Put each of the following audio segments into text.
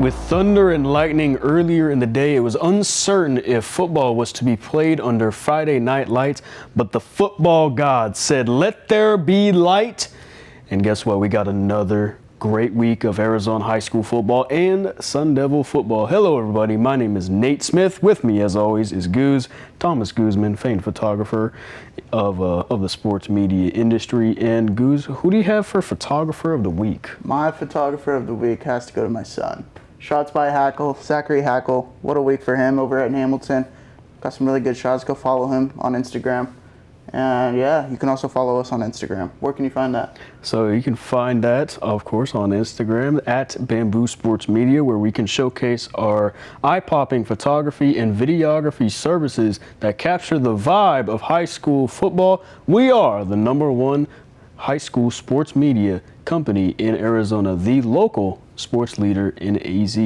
With thunder and lightning earlier in the day, it was uncertain if football was to be played under Friday night lights, but the football gods said, "Let there be light." And guess what? We got another great week of Arizona high school football and Sun Devil football. Hello, everybody. My name is Nate Smith. With me, as always, is Goose, Thomas Guzman, famed photographer of the sports media industry. And Goose, who do you have for photographer of the week? My photographer of the week has to go to my son. Shots by Hackle, Zachary Hackle. What a week for him over at Hamilton. Got some really good shots. Go follow him on Instagram. And yeah, you can also follow us on Instagram. Where can you find that? So you can find that, of course, on Instagram at Bamboo Sports Media, where we can showcase our eye-popping photography and videography services that capture the vibe of high school football. We are the #1 high school sports media company in Arizona, the local sports leader in AZ.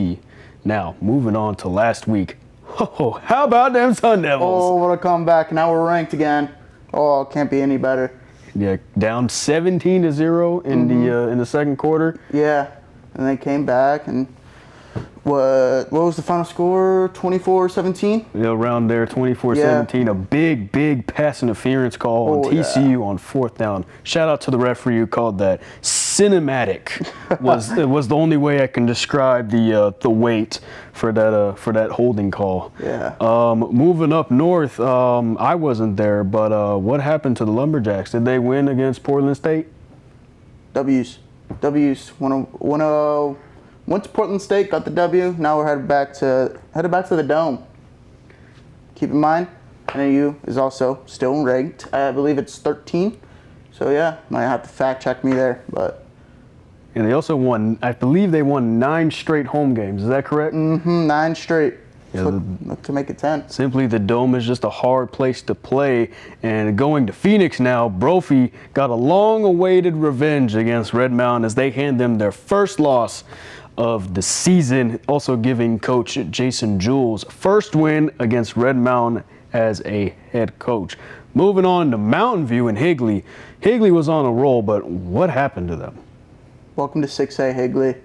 Now, moving on to last week. Oh, how about them Sun Devils? Oh, what a comeback. Now we're ranked again. Oh, it can't be any better. Yeah, down 17-0 in the second quarter. Yeah, and they came back and what was the final score? 24-17? Yeah, around there, 24-17. Yeah. A big pass interference call on TCU on fourth down. Shout out to the referee who called that. Cinematic was the only way I can describe the wait for that holding call. Yeah. Moving up north, I wasn't there, but what happened to the Lumberjacks? Did they win against Portland State? W's. Went to Portland State, got the W. Now we're headed back to the Dome. Keep in mind, NAU is also still ranked. I believe it's 13. So yeah, might have to fact check me there, but. And they also won. I believe they won 9 straight home games. Is that correct? 9 straight. Yeah, look to make it 10. Simply, the Dome is just a hard place to play. And going to Phoenix now, Brophy got a long-awaited revenge against Red Mountain as they hand them their first loss of the season, also giving coach Jason Jules first win against Red Mountain as a head coach. Moving on to Mountain View and Higley. Higley was on a roll, but what happened to them? Welcome to 6A, Higley.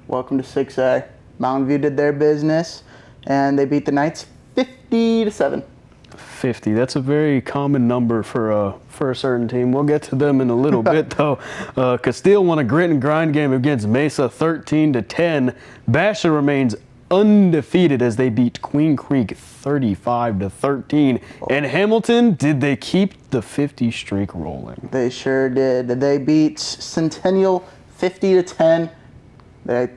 Welcome to 6A. Mountain View did their business, and they beat the Knights 50-7. 50. That's a very common number for a certain team. We'll get to them in a little bit, though. Castile won a grit and grind game against Mesa 13-10. Basha remains undefeated as they beat Queen Creek 35-13. And Hamilton, did they keep the 50 streak rolling? They sure did. They beat Centennial 50-10. They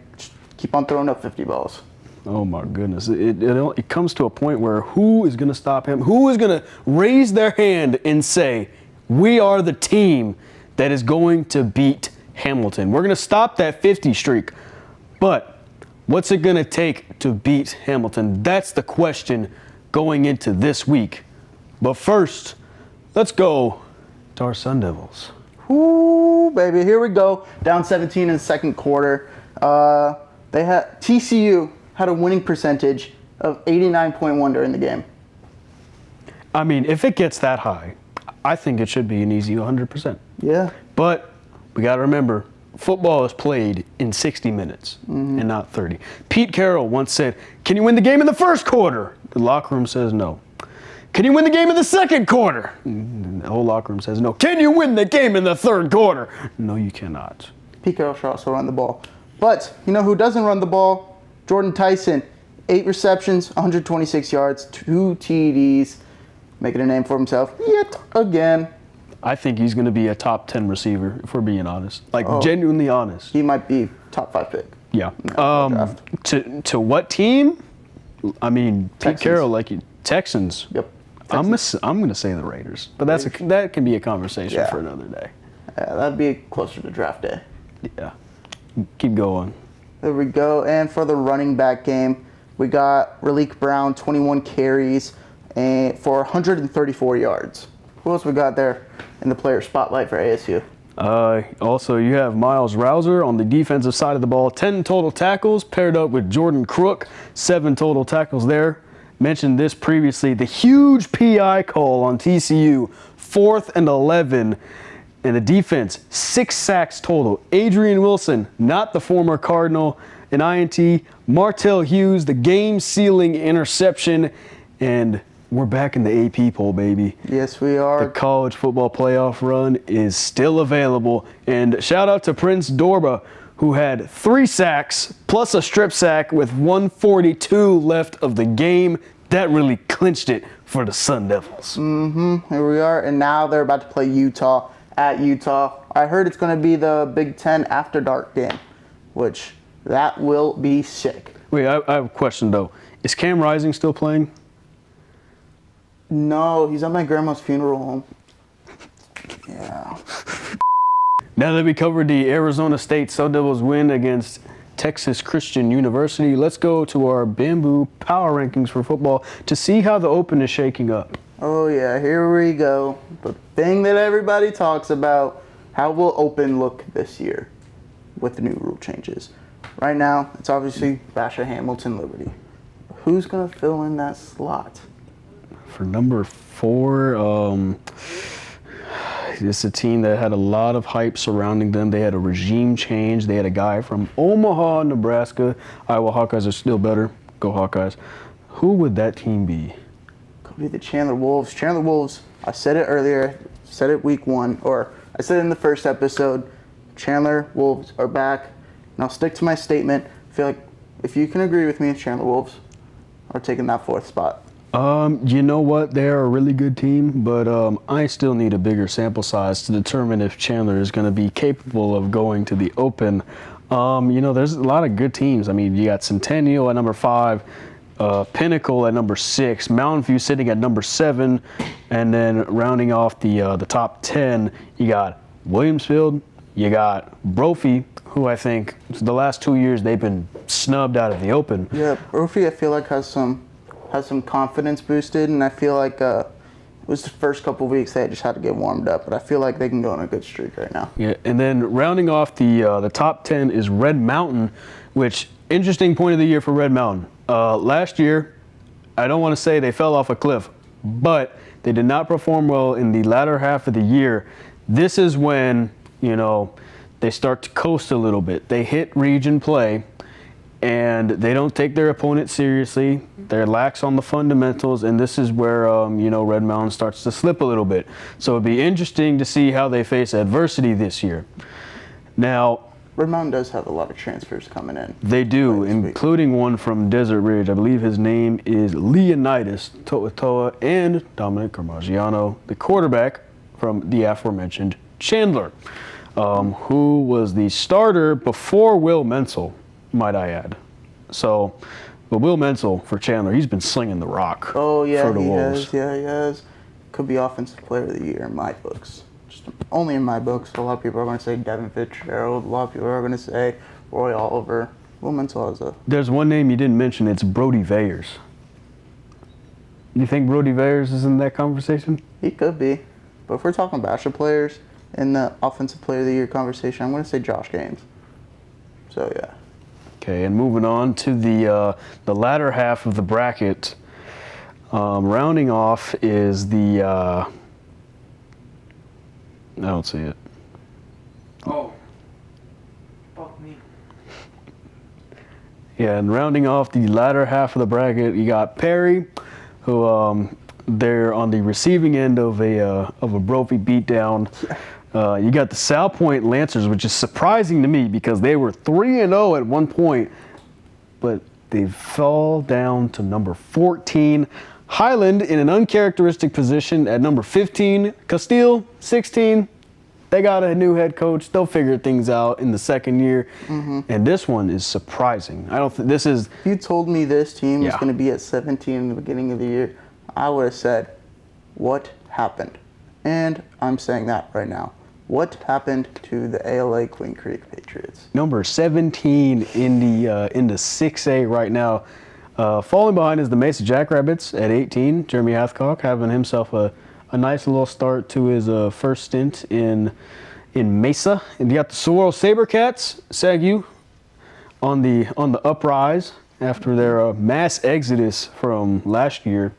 keep on throwing up 50 balls. Oh my goodness. It comes to a point where who is going to stop him? Who is going to raise their hand and say, we are the team that is going to beat Hamilton? We're going to stop that 50 streak. But what's it going to take to beat Hamilton? That's the question going into this week. But first, let's go to our Sun Devils. Ooh, baby, here we go. Down 17 in the second quarter. TCU had a winning percentage of 89.1 during the game. I mean, if it gets that high, I think it should be an easy 100%. Yeah. But we got to remember, football is played in 60 minutes and not 30. Pete Carroll once said, "Can you win the game in the first quarter?" The locker room says no. "Can you win the game in the second quarter?" The whole locker room says no. "Can you win the game in the third quarter?" No, you cannot. Pete Carroll should also run the ball. But you know who doesn't run the ball? Jordan Tyson, 8 receptions, 126 yards, 2 TDs, making a name for himself yet again. I think he's going to be a top 10 receiver, if we're being honest. Genuinely honest. He might be top 5 pick. Yeah. To what team? I mean, Texans. Pete Carroll, Texans. Yep. Texans. I'm going to say the Raiders, but that can be a conversation for another day. Yeah, that'd be closer to draft day. Yeah. Keep going. There we go. And for the running back game, we got Raleek Brown, 21 carries for 134 yards. Who else we got there in the player spotlight for ASU? Also, you have Miles Rouser on the defensive side of the ball, 10 total tackles, paired up with Jordan Crook, 7 total tackles there. Mentioned this previously, the huge PI call on TCU, 4th and 11. And the defense, 6 sacks total. Adrian Wilson, not the former Cardinal, an INT, Martell Hughes, the game-sealing interception, and we're back in the AP poll, baby. Yes, we are. The college football playoff run is still available. And shout out to Prince Dorba, who had 3 sacks plus a strip sack with 1:42 left of the game. That really clinched it for the Sun Devils. Here we are, and now they're about to play Utah at Utah. I heard it's going to be the Big Ten After Dark game, which that will be sick. Wait, I have a question, though. Is Cam Rising still playing? No, he's at my grandma's funeral home. Yeah. Now that we covered the Arizona State Sun Devils win against Texas Christian University, let's go to our Bamboo Power Rankings for football to see how the Open is shaking up. Oh yeah, here we go. The thing that everybody talks about, how will Open look this year with the new rule changes? Right now, it's obviously Basha Hamilton Liberty. Who's going to fill in that slot? For number 4, it's a team that had a lot of hype surrounding them. They had a regime change. They had a guy from Omaha, Nebraska. Iowa Hawkeyes are still better. Go Hawkeyes. Who would that team be? Could be the Chandler Wolves. Chandler Wolves, I said it earlier, said it week 1, or I said it in the first episode. Chandler Wolves are back, and I'll stick to my statement. I feel like if you can agree with me, Chandler Wolves are taking that 4th spot. You know what? They're a really good team, but I still need a bigger sample size to determine if Chandler is going to be capable of going to the Open. There's a lot of good teams. I mean, you got Centennial at number 5, Pinnacle at number 6, Mountain View sitting at number 7, and then rounding off the top 10, you got Williamsfield, you got Brophy, who I think the last 2 years they've been snubbed out of the Open. Yeah, Brophy I feel like has some confidence boosted, and I feel like it was the first couple of weeks they just had to get warmed up, but I feel like they can go on a good streak right now. Yeah, and then rounding off the top 10 is Red Mountain, which interesting point of the year for Red Mountain. Last year, I don't want to say they fell off a cliff, but they did not perform well in the latter half of the year. This is when, they start to coast a little bit. They hit region play, and they don't take their opponent seriously. They're lax on the fundamentals, and this is where, Red Mountain starts to slip a little bit. So it'd be interesting to see how they face adversity this year. Now, Red Mountain does have a lot of transfers coming in. They do, including one from Desert Ridge. I believe his name is Leonidas To'oto'a, and Dominic Carmagiano, the quarterback from the aforementioned Chandler, who was the starter before Will Menzel, might I add. So, but Will Menzel for Chandler, he's been slinging the rock. Oh yeah, for the he Wolves. has. Yeah, he has. Could be Offensive Player of the Year in my books. Just only in my books. A lot of people are going to say Devin Fitzgerald. A lot of people are going to say Roy Oliver. Will Menzel has a. There's one name you didn't mention. It's Brody Vayers. You think Brody Vayers is in that conversation? He could be, but if we're talking Basha players in the Offensive Player of the Year conversation, I'm going to say Josh Gaines. So yeah. Okay, and moving on to the latter half of the bracket, rounding off is the, I don't see it. Oh. Fuck me. Yeah, and rounding off the latter half of the bracket, you got Perry, who they're on the receiving end of a Brophy beatdown. You got the Sal Point Lancers, which is surprising to me because they were 3-0 at one point, but they fell down to number 14. Highland in an uncharacteristic position at number 15. Castile, 16. They got a new head coach. They'll figure things out in the second year. And this one is surprising. I don't think this is. If you told me this team was Yeah. going to be at 17 in the beginning of the year, I would have said, what happened? And I'm saying that right now. What happened to the ALA Queen Creek Patriots? Number 17 in the 6A right now. Falling behind is the Mesa Jackrabbits at 18. Jeremy Hathcock having himself a nice little start to his first stint in Mesa. And you got the Saguaro Sabercats, SAGU, on the uprise after their mass exodus from last year.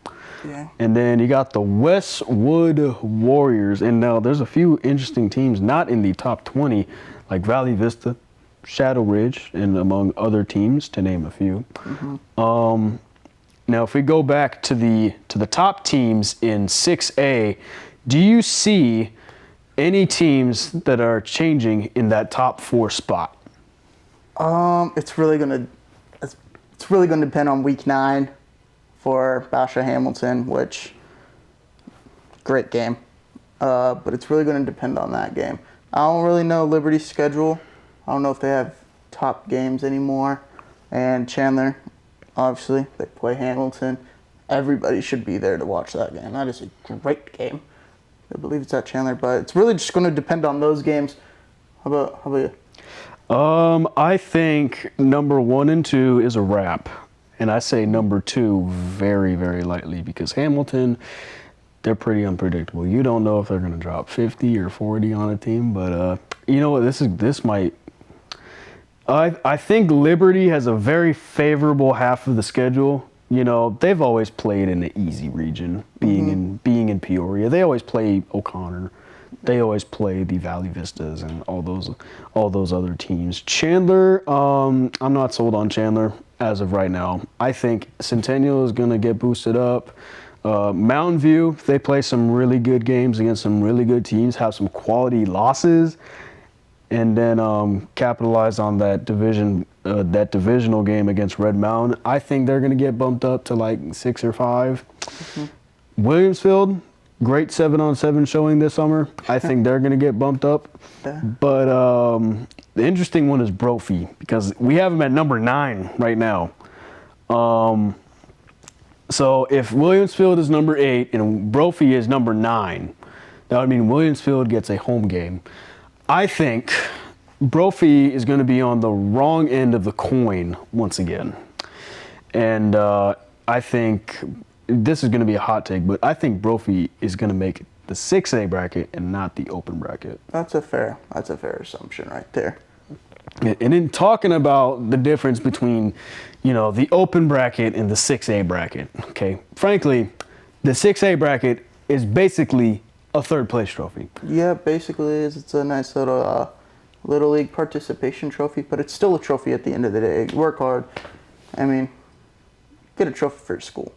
Yeah. And then you got the Westwood Warriors. And now there's a few interesting teams not in the top 20, like Valley Vista, Shadow Ridge, and among other teams, to name a few. Now, if we go back to the top teams in 6A, do you see any teams that are changing in that top 4 spot? It's really gonna depend on week 9 for Basha Hamilton, which great game. But it's really gonna depend on that game. I don't really know Liberty's schedule. I don't know if they have top games anymore. And Chandler, obviously, they play Hamilton. Everybody should be there to watch that game. That is a great game. I believe it's at Chandler, but it's really just going to depend on those games. How about you? I think number 1 and 2 is a wrap. And I say number 2 very, very lightly because Hamilton, they're pretty unpredictable. You don't know if they're going to drop 50 or 40 on a team, but you know what? This might. I think Liberty has a very favorable half of the schedule. You know, they've always played in the easy region, being in Peoria. They always play O'Connor. They always play the Valley Vistas and all those other teams. Chandler, I'm not sold on Chandler as of right now. I think Centennial is going to get boosted up. Mountain View, they play some really good games against some really good teams, have some quality losses, and then capitalize on that divisional game against Red Mountain. I think they're going to get bumped up to like 6 or 5. Williamsfield, great 7-on-7 showing this summer. I think they're going to get bumped up. Yeah. But the interesting one is Brophy because we have them at number 9 right now. So if Williamsfield is number 8 and Brophy is number 9, that would mean Williamsfield gets a home game. I think Brophy is going to be on the wrong end of the coin once again. And I think this is going to be a hot take, but I think Brophy is going to make the 6A bracket and not the open bracket. That's a fair assumption right there. And in talking about the difference between, you know, the open bracket and the 6A bracket, okay, frankly, the 6A bracket is basically a third place trophy. Yeah, basically it's a nice little little league participation trophy, but it's still a trophy at the end of the day. Work hard. I mean, get a trophy for your school.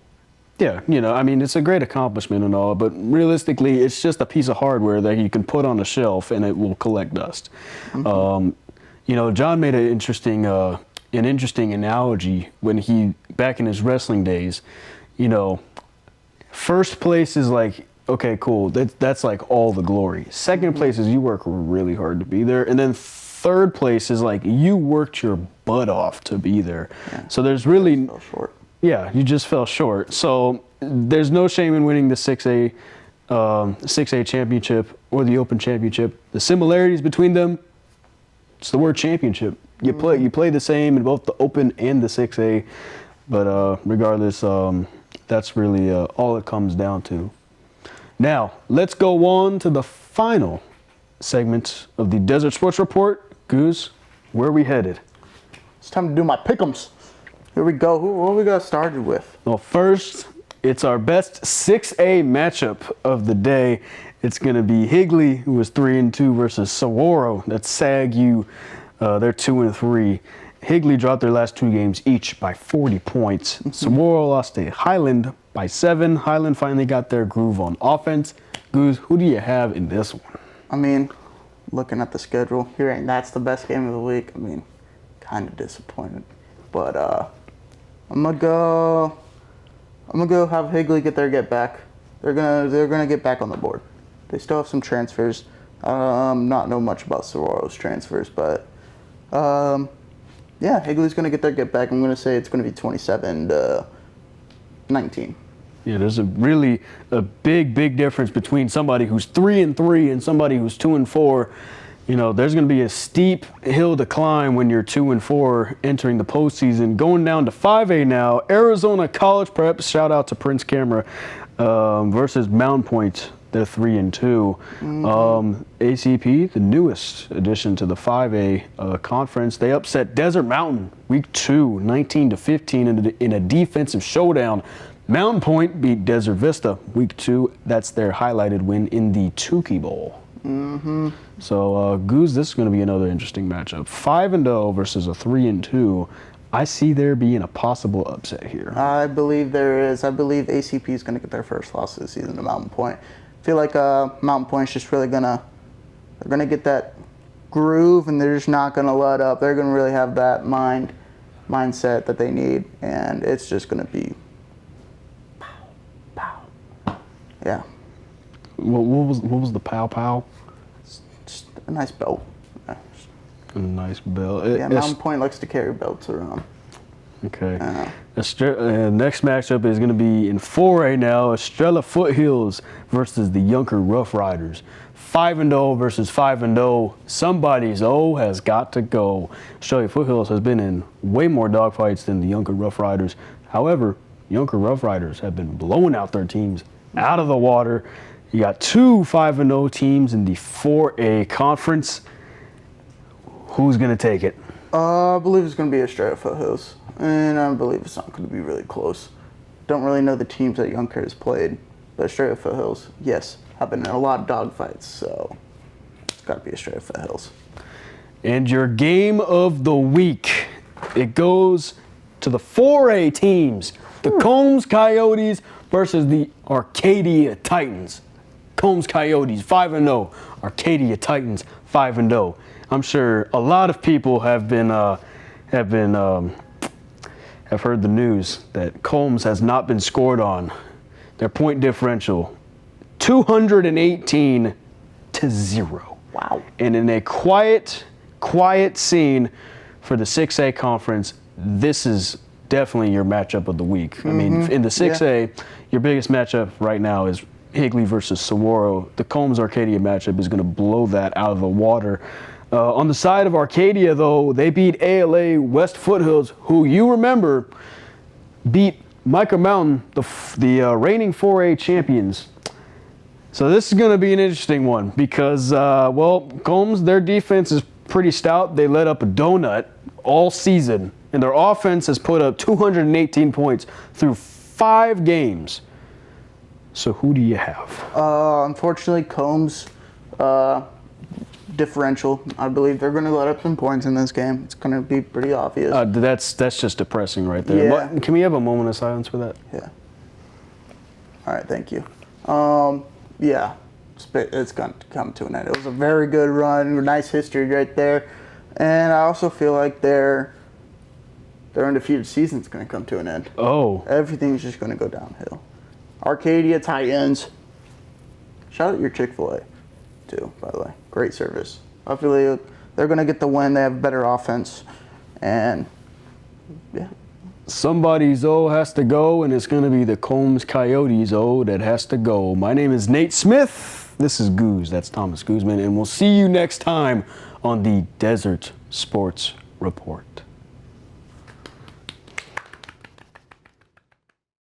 Yeah, you know, I mean, it's a great accomplishment and all, but realistically, it's just a piece of hardware that you can put on a shelf and it will collect dust. You know, John made an interesting analogy when he, back in his wrestling days, you know, first place is like, okay, cool, that's like all the glory. Second place is you work really hard to be there, and then third place is like you worked your butt off to be there. Yeah. So there's really fell short. Yeah, you just fell short. So there's no shame in winning the 6A championship or the Open championship. The similarities between them, it's the word championship. You play the same in both the Open and the 6A, but regardless, that's really all it comes down to. Now, let's go on to the final segment of the Desert Sports Report. Goose, where are we headed? It's time to do my pick'ems. Here we go. What we got started with? Well, first, it's our best 6A matchup of the day. It's going to be Higley, who was 3-2, versus Saguaro. That's SAG-U. They're 2-3. Higley dropped their last 2 games each by 40 points. Saguaro lost to Highland by 7. Highland finally got their groove on offense. Goose, who do you have in this one? I mean, looking at the schedule, that's the best game of the week. I mean, kind of disappointed. But I'm gonna go have Higley get back. They're gonna get back on the board. They still have some transfers. Not know much about Saguaro's transfers, but yeah, Higley's gonna get back. I'm gonna say it's gonna be 27-19. Yeah, there's a big difference between somebody who's 3-3 and somebody who's 2-4. You know, there's going to be a steep hill to climb when you're 2-4 entering the postseason. Going down to 5A now, Arizona College Prep, shout out to Prince Camera, versus Mountain Point. They're 3-2. ACP, the newest addition to the 5A conference, they upset Desert Mountain week 2, 19-15 in a defensive showdown. Mountain Point beat Desert Vista week 2. That's their highlighted win in the Tukey Bowl. Mm-hmm. So, Goose, this is going to be another interesting matchup. 5-0 versus a 3-2. I see there being a possible upset here. I believe there is. I believe ACP is going to get their first loss of the season to Mountain Point. I feel like Mountain Point's just really they're gonna get that groove, and they're just not gonna let up. They're gonna really have that mindset that they need, and it's just gonna be pow, pow. Yeah. What was the pow pow? Just a nice belt. A nice belt. Yeah, Mountain Point likes to carry belts around. Okay. Next matchup is going to be in 4A now. Estrella Foothills versus the Yunker Rough Riders. 5-0 versus 5-0. Somebody's O has got to go. Estrella Foothills has been in way more dogfights than the Yunker Rough Riders. However, Yunker Rough Riders have been blowing out their teams out of the water. You got 2 5-0 teams in the 4A conference. Who's going to take it? I believe it's going to be Estrella Foothills, and I believe it's not going to be really close. Don't really know the teams that Yunker has played, but Estrella Foothills, yes, have been in a lot of dogfights, so it's got to be Estrella Foothills. And your game of the week, it goes to the 4A teams, the Combs Coyotes versus the Arcadia Titans. Combs Coyotes 5-0, Arcadia Titans 5-0. I'm sure a lot of people have heard the news that Combs has not been scored on. Their point differential 218-0. Wow. And in a quiet scene for the 6A conference, this is definitely your matchup of the week. I mean, in the 6A, your biggest matchup right now is Higley versus Saguaro. The Combs Arcadia matchup is going to blow that out of the water. On the side of Arcadia, though, they beat ALA West Foothills, who you remember beat Micah Mountain, the reigning 4A champions. So this is going to be an interesting one because, Combs, their defense is pretty stout. They let up a donut all season, and their offense has put up 218 points through 5 games. So who do you have? Unfortunately, Combs differential. I believe they're going to let up some points in this game. It's going to be pretty obvious. That's just depressing right there. Yeah. Can we have a moment of silence for that? Yeah. All right, thank you. Yeah, it's going to come to an end. It was a very good run, nice history right there. And I also feel like their undefeated season's going to come to an end. Oh. Everything's just going to go downhill. Arcadia Titans. Shout out your Chick-fil-A, too, by the way. Great service. I feel like they're going to get the win. They have better offense. And, yeah. Somebody's O has to go, and it's going to be the Combs Coyotes O that has to go. My name is Nate Smith. This is Goose. That's Thomas Guzman. And we'll see you next time on the Desert Sports Report.